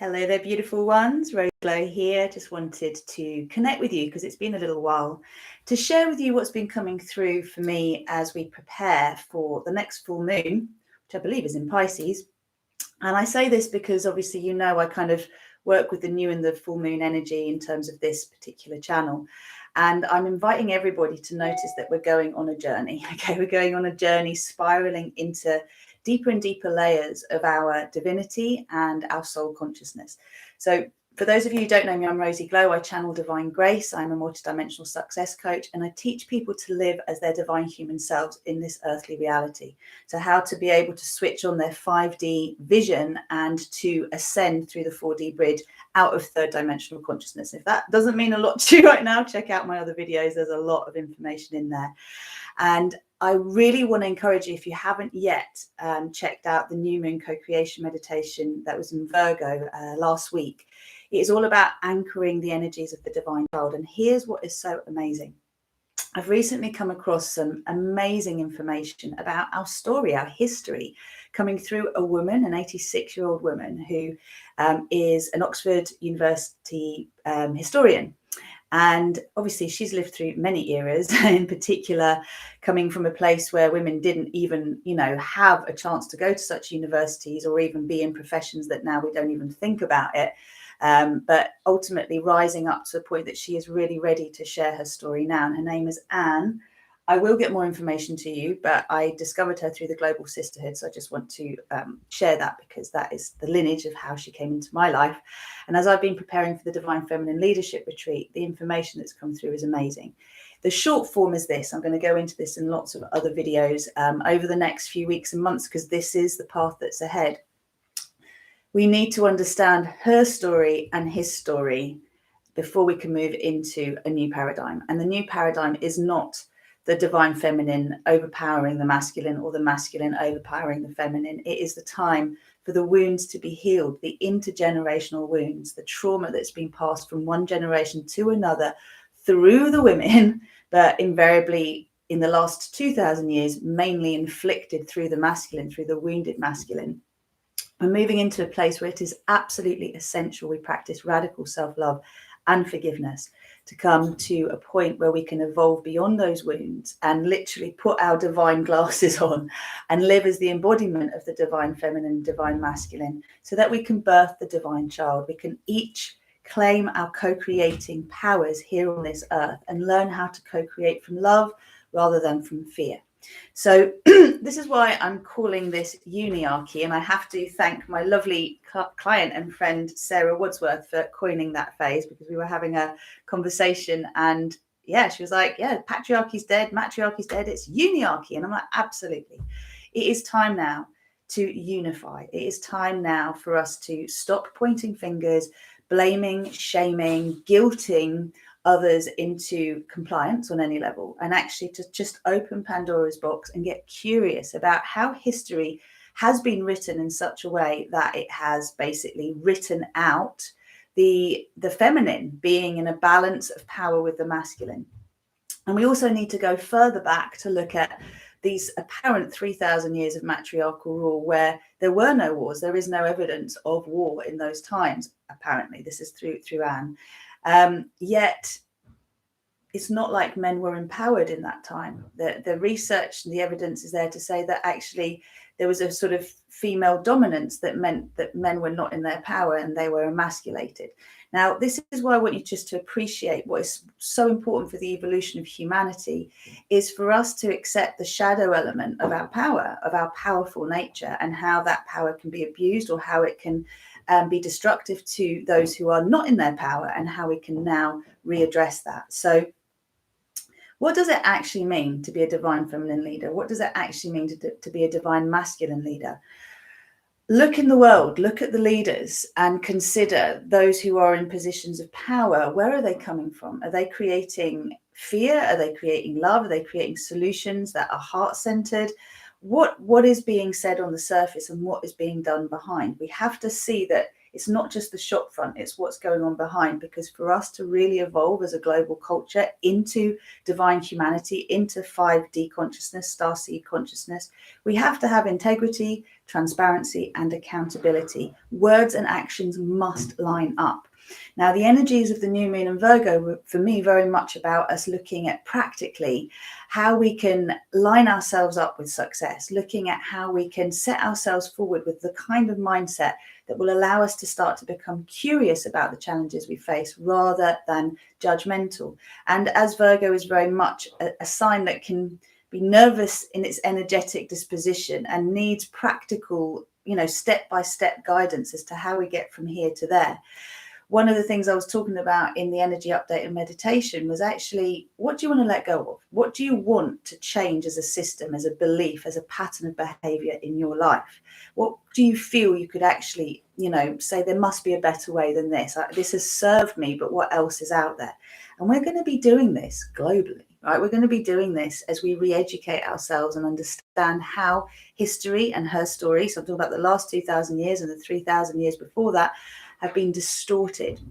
Hello there, beautiful ones. Rose Glow here. Just wanted to connect with you because it's been a little while to share with you what's been coming through for me as we prepare for the next full moon, which I believe is in Pisces. And I say this because obviously, you know, I kind of work with the new and the full moon energy in terms of this particular channel. And I'm inviting everybody to notice that we're going on a journey. Okay, we're going on a journey spiraling into deeper and deeper layers of our divinity and our soul consciousness. So for those of you who don't know me, I'm Rosie Glow. I channel divine grace. I'm a multidimensional success coach, and I teach people to live as their divine human selves in this earthly reality. So how to be able to switch on their 5D vision and to ascend through the 4D bridge out of third dimensional consciousness. If that doesn't mean a lot to you right now, check out my other videos. There's a lot of information in there. And I really want to encourage you, if you haven't yet checked out the new moon co-creation meditation that was in Virgo last week. It is all about anchoring the energies of the divine child. And here's what is so amazing. I've recently come across some amazing information about our story, our history, coming through a woman, an 86-year-old woman who is an Oxford University historian. And obviously she's lived through many eras, in particular coming from a place where women didn't even, have a chance to go to such universities or even be in professions that now we don't even think about it. But ultimately rising up to the point that she is really ready to share her story now. And her name is Anne. I will get more information to you, but I discovered her through the Global Sisterhood. So I just want to share that because that is the lineage of how she came into my life. And as I've been preparing for the Divine Feminine Leadership Retreat, the information that's come through is amazing. The short form is this. I'm going to go into this in lots of other videos over the next few weeks and months, because this is the path that's ahead. We need to understand her story and his story before we can move into a new paradigm. And the new paradigm is not the divine feminine overpowering the masculine or the masculine overpowering the feminine. It is the time for the wounds to be healed, the intergenerational wounds, the trauma that's been passed from one generation to another through the women, but invariably in the last 2,000 years, mainly inflicted through the masculine, through the wounded masculine. We're moving into a place where it is absolutely essential we practice radical self-love and forgiveness to come to a point where we can evolve beyond those wounds and literally put our divine glasses on and live as the embodiment of the divine feminine, divine masculine, so that we can birth the divine child. We can each claim our co-creating powers here on this earth and learn how to co-create from love rather than from fear. So this is why I'm calling this UNIARCHY, and I have to thank my lovely client and friend Sarah Woodsworth for coining that phrase, because we were having a conversation and she was like, patriarchy's dead, matriarchy's dead, it's UNIARCHY. And I'm like, absolutely. It is time now to unify. It is time now for us to stop pointing fingers, blaming, shaming, guilting others into compliance on any level, and actually to just open Pandora's box and get curious about how history has been written in such a way that it has basically written out the feminine being in a balance of power with the masculine. And we also need to go further back to look at these apparent 3,000 years of matriarchal rule where there were no wars. There is no evidence of war in those times. Apparently, this is through Anne. Yet it's not like men were empowered in that time. The research and the evidence is there to say that actually there was a sort of female dominance that meant that men were not in their power and they were emasculated. Now, this is why I want you just to appreciate what is so important for the evolution of humanity is for us to accept the shadow element of our power, of our powerful nature, and how that power can be abused or how it can be destructive to those who are not in their power, and how we can now readdress that. So what does it actually mean to be a divine feminine leader? What does it actually mean to be a divine masculine leader? Look in the world, look at the leaders and consider those who are in positions of power. Where are they coming from? Are they creating fear? Are they creating love? Are they creating solutions that are heart-centered? What is being said on the surface and what is being done behind? We have to see that It's not just the shop front, it's what's going on behind. Because for us to really evolve as a global culture into divine humanity, into 5D consciousness, starseed consciousness, we have to have integrity, transparency, and accountability. Words and actions must line up. Now, the energies of the new moon in Virgo were, for me, very much about us looking at practically how we can line ourselves up with success, looking at how we can set ourselves forward with the kind of mindset that will allow us to start to become curious about the challenges we face rather than judgmental. And as Virgo is very much a sign that can be nervous in its energetic disposition and needs practical, step-by-step guidance as to how we get from here to there. One of the things I was talking about in the energy update and meditation was actually, what do you want to let go of? What do you want to change as a system, as a belief, as a pattern of behavior in your life? What do you feel you could actually, say there must be a better way than this? This has served me, but what else is out there? And we're going to be doing this globally, right? We're going to be doing this as we re-educate ourselves and understand how history and her story, so I'm talking about the last 2,000 years and the 3,000 years before that, have been distorted.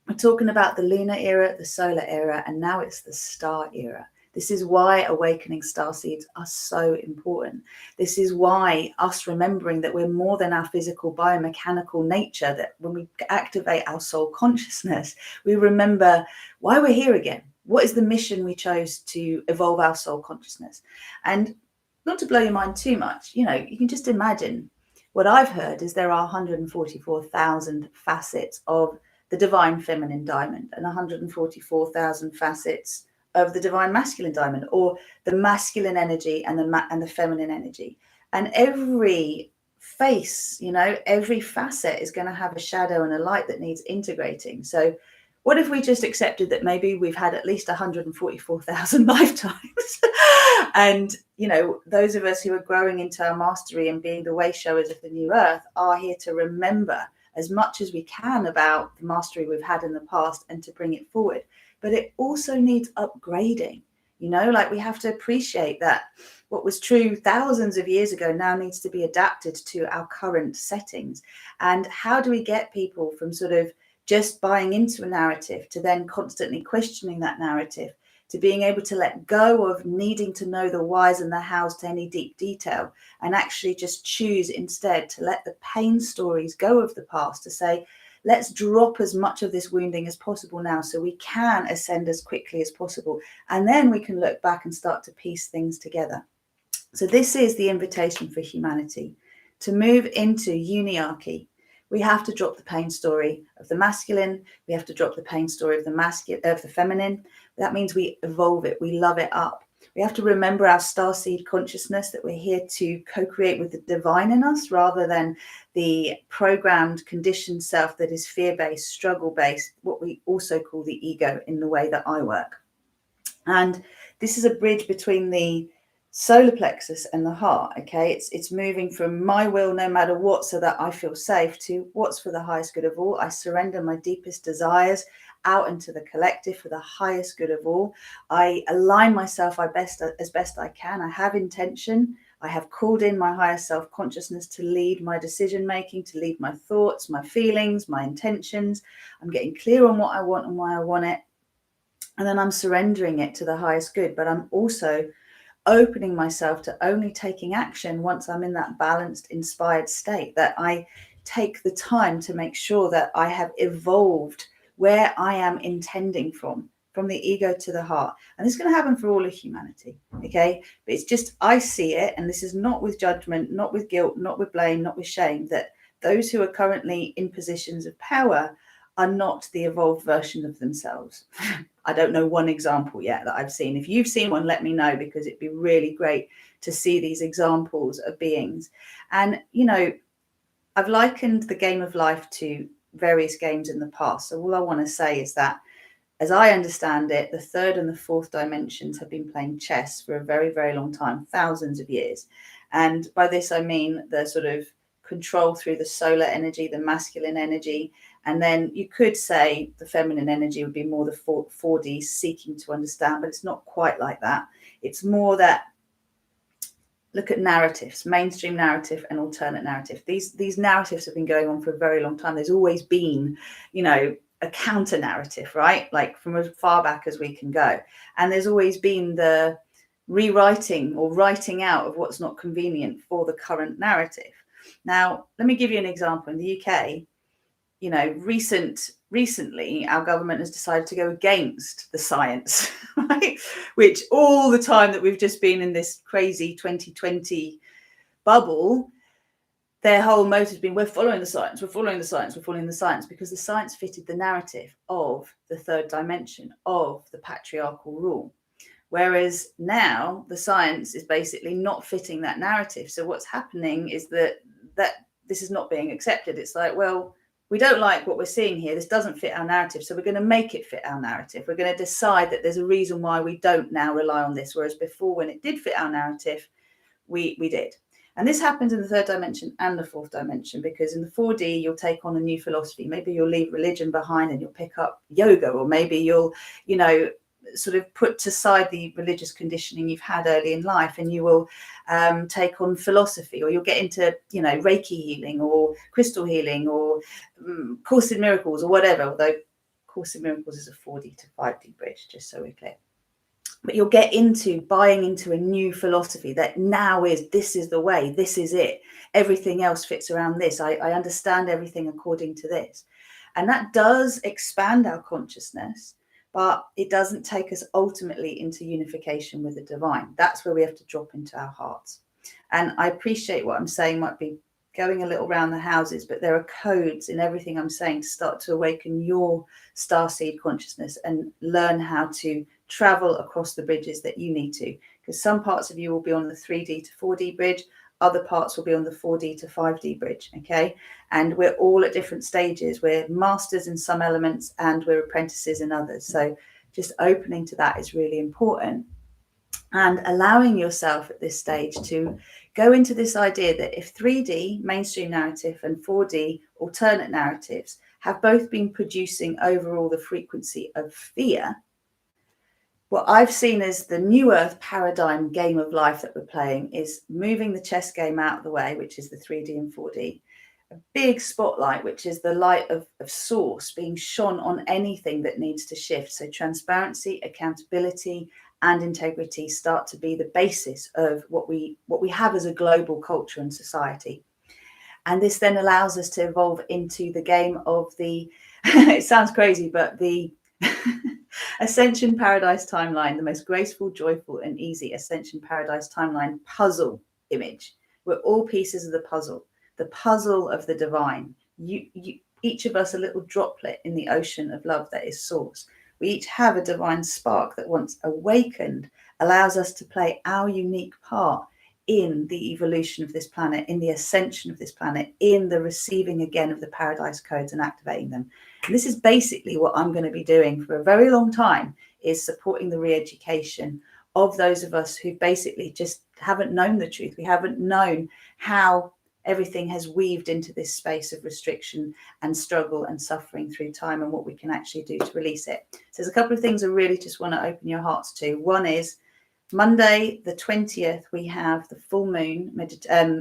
We're talking about the lunar era, the solar era, and now it's the star era. This is why awakening starseeds are so important. This is why us remembering that we're more than our physical biomechanical nature, that when we activate our soul consciousness, we remember why we're here again. What is the mission we chose to evolve our soul consciousness? And not to blow your mind too much, you can just imagine. What I've heard is there are 144,000 facets of the divine feminine diamond and 144,000 facets of the divine masculine diamond, or the masculine energy and the feminine energy. And every face, every facet is going to have a shadow and a light that needs integrating. So what if we just accepted that maybe we've had at least 144,000 lifetimes? And, those of us who are growing into our mastery and being the way showers of the new earth are here to remember as much as we can about the mastery we've had in the past and to bring it forward. But it also needs upgrading. We have to appreciate that what was true thousands of years ago now needs to be adapted to our current settings. And how do we get people from sort of just buying into a narrative to then constantly questioning that narrative, to being able to let go of needing to know the whys and the hows to any deep detail, and actually just choose instead to let the pain stories go of the past, to say, let's drop as much of this wounding as possible now so we can ascend as quickly as possible. And then we can look back and start to piece things together. So this is the invitation for humanity to move into UNIARCHY. We have to drop the pain story of the masculine. We have to drop the pain story of the feminine. That means we evolve it. We love it up. We have to remember our starseed consciousness, that we're here to co-create with the divine in us rather than the programmed, conditioned self that is fear-based, struggle-based, what we also call the ego in the way that I work. And this is a bridge between the solar plexus and the heart. Okay, it's moving from my will no matter what, so that I feel safe, to what's for the highest good of all. I surrender my deepest desires out into the collective for the highest good of all. I align myself as best I can. I have intention. I have called in my higher self consciousness to lead my decision making, to lead my thoughts, my feelings, my intentions. I'm getting clear on what I want and why I want it, and then I'm surrendering it to the highest good. But I'm also opening myself to only taking action once I'm in that balanced, inspired state, that I take the time to make sure that I have evolved where I am intending from the ego to the heart. And this is going to happen for all of humanity, okay? But it's just, I see it, and this is not with judgment, not with guilt, not with blame, not with shame, that those who are currently in positions of power are not the evolved version of themselves. I don't know one example yet that I've seen. If you've seen one, let me know, because it'd be really great to see these examples of beings. And, I've likened the game of life to various games in the past. So all I want to say is that, as I understand it, the third and the fourth dimensions have been playing chess for a very, very long time, thousands of years. And by this, I mean the sort of control through the solar energy, the masculine energy. And then you could say the feminine energy would be more the 4D seeking to understand, but it's not quite like that. It's more that look at narratives, mainstream narrative and alternate narrative. These narratives have been going on for a very long time. There's always been, a counter narrative, right? Like from as far back as we can go. And there's always been the rewriting or writing out of what's not convenient for the current narrative. Now, let me give you an example. In the UK, recently our government has decided to go against the science, right? Which all the time that we've just been in this crazy 2020 bubble, their whole motive has been, we're following the science, we're following the science, we're following the science, because the science fitted the narrative of the third dimension, of the patriarchal rule. Whereas now the science is basically not fitting that narrative. So what's happening is that this is not being accepted. It's like, well, we don't like what we're seeing here. This doesn't fit our narrative. So we're going to make it fit our narrative. We're going to decide that there's a reason why we don't now rely on this. Whereas before, when it did fit our narrative, we did. And this happens in the third dimension and the fourth dimension, because in the 4D, you'll take on a new philosophy. Maybe you'll leave religion behind and you'll pick up yoga, or maybe you'll, sort of put aside the religious conditioning you've had early in life, and you will take on philosophy, or you'll get into, Reiki healing or crystal healing or Course in Miracles or whatever. Although Course in Miracles is a 4D to 5D bridge, just so we're clear. But you'll get into buying into a new philosophy that now this is the way, this is it. Everything else fits around this. I understand everything according to this. And that does expand our consciousness, but it doesn't take us ultimately into unification with the divine. That's where we have to drop into our hearts. And I appreciate what I'm saying might be going a little round the houses, but there are codes in everything I'm saying to start to awaken your starseed consciousness and learn how to travel across the bridges that you need to. Because some parts of you will be on the 3D to 4D bridge, other parts will be on the 4D to 5D bridge, okay? And we're all at different stages. We're masters in some elements and we're apprentices in others. So just opening to that is really important. And allowing yourself at this stage to go into this idea that if 3D, mainstream narrative, and 4D, alternate narratives, have both been producing overall the frequency of fear, what I've seen as the new earth paradigm game of life that we're playing is moving the chess game out of the way, which is the 3D and 4D. A big spotlight, which is the light of source being shone on anything that needs to shift. So transparency, accountability, and integrity start to be the basis of what we have as a global culture and society. And this then allows us to evolve into the game of the, it sounds crazy, but the Ascension Paradise Timeline, the most graceful, joyful, and easy Ascension Paradise Timeline puzzle image. We're all pieces of the puzzle of the divine. You, each of us a little droplet in the ocean of love that is source. We each have a divine spark that, once awakened, allows us to play our unique part in the evolution of this planet, in the ascension of this planet, in the receiving again of the paradise codes and activating them. And this is basically what I'm going to be doing for a very long time, is supporting the re-education of those of us who basically just haven't known the truth. We haven't known how everything has weaved into this space of restriction and struggle and suffering through time, and what we can actually do to release it. So there's a couple of things I really just want to open your hearts to. One is Monday, the 20th, we have the full moon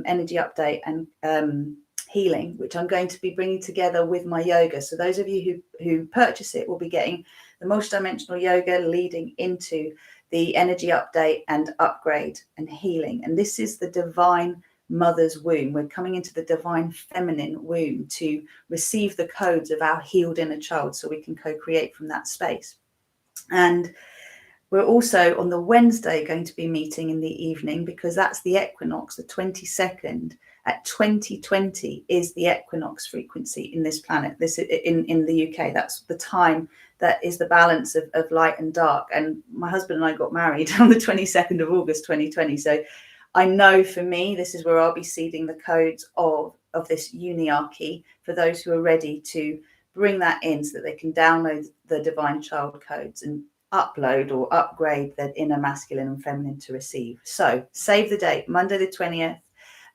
energy update and healing, which I'm going to be bringing together with my yoga. So those of you who purchase it will be getting the multidimensional yoga leading into the energy update and upgrade and healing. And this is the divine mother's womb. We're coming into the divine feminine womb to receive the codes of our healed inner child, so we can co-create from that space. And we're also on the Wednesday going to be meeting in the evening, because that's the equinox, the 22nd at 2020 is the equinox frequency in this planet. This in the UK, that's the time that is the balance of light and dark. And my husband and I got married on the 22nd of August 2020. So I know for me, this is where I'll be seeding the codes of this UNIARCHY for those who are ready to bring that in, so that they can download the divine child codes and upload or upgrade their inner masculine and feminine to receive. So save the date, Monday the 20th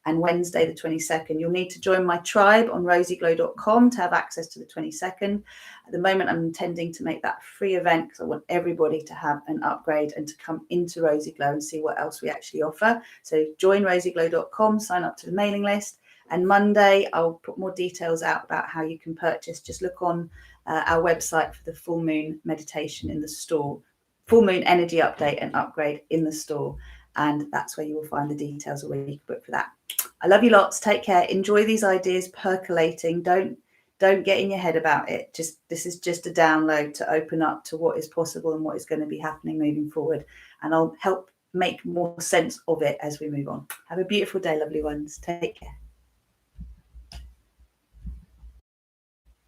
and Wednesday the 22nd. You'll need to join my tribe on rosieglow.com to have access to the 22nd. At the moment, I'm intending to make that a free event because I want everybody to have an upgrade and to come into Rosie Glow and see what else we actually offer. So join rosieglow.com, sign up to the mailing list. And Monday, I'll put more details out about how you can purchase. Just look on our website for the full moon meditation in the store, full moon energy update and upgrade in the store. And that's where you will find the details of where you can book for that. I love you lots. Take care. Enjoy these ideas percolating. Don't get in your head about it. This is just a download to open up to what is possible and what is going to be happening moving forward. And I'll help make more sense of it as we move on. Have a beautiful day, lovely ones. Take care.